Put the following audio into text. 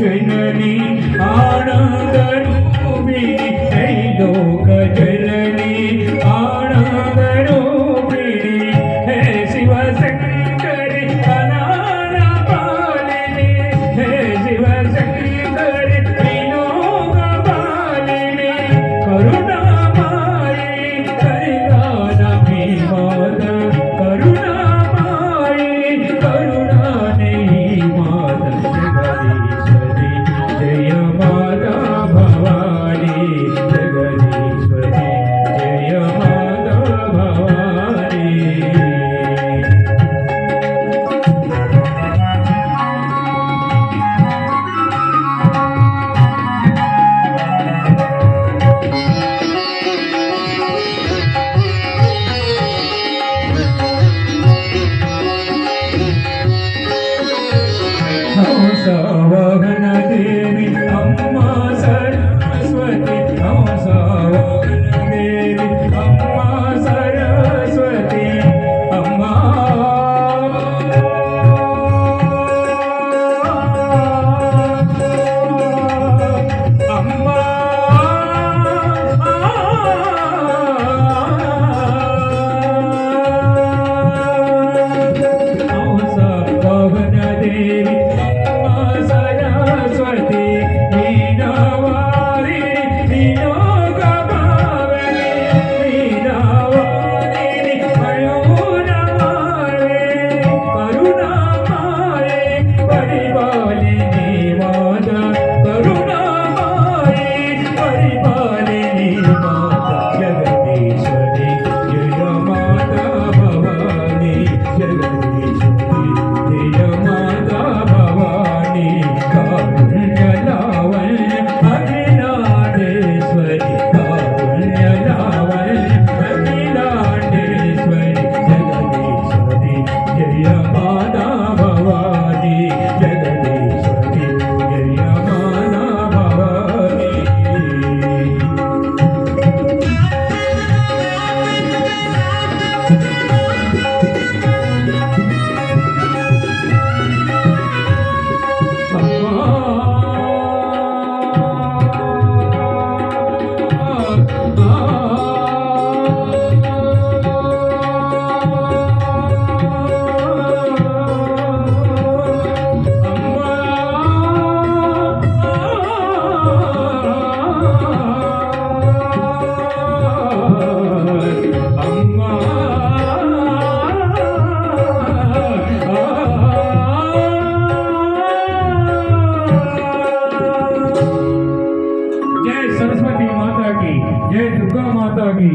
जननी आनंद रूपिणी त्रैलोक जननी आनंद रूपिणी हे शिव शंकरी अनाना पालिनी हे शिव शंकरी विनोद पालिनी करुणामाई करुणानमी माता करुणामाई करुणाने माता जगदीश्वरी जय माता भवानी जगदीश्वरी जय माता भवानी हंसावहन देवी अम्मा सरस्वती हंसावहन देवी अम्मा सरस्वती अम्मा अम्मा हंसावहन देवी सरस्वती मीनावारी मीनोग भावनी मीनावारी मयूरमारे करुणामाये परिपालिनी माता करुणामाये परिपालिनी माता जगदीश्वरी जय माता भवानी जगदीश्वरी जय माता भवानी कारुण्यलावण्य अखिलांडेश्वरी कारुण्यलावण्य अखिलांडेश्वरी जगदीश्वरी जय माता भवानी जगदीश्वरी जय माता भवानी जय सरस्वती माता की जय दुर्गा माता की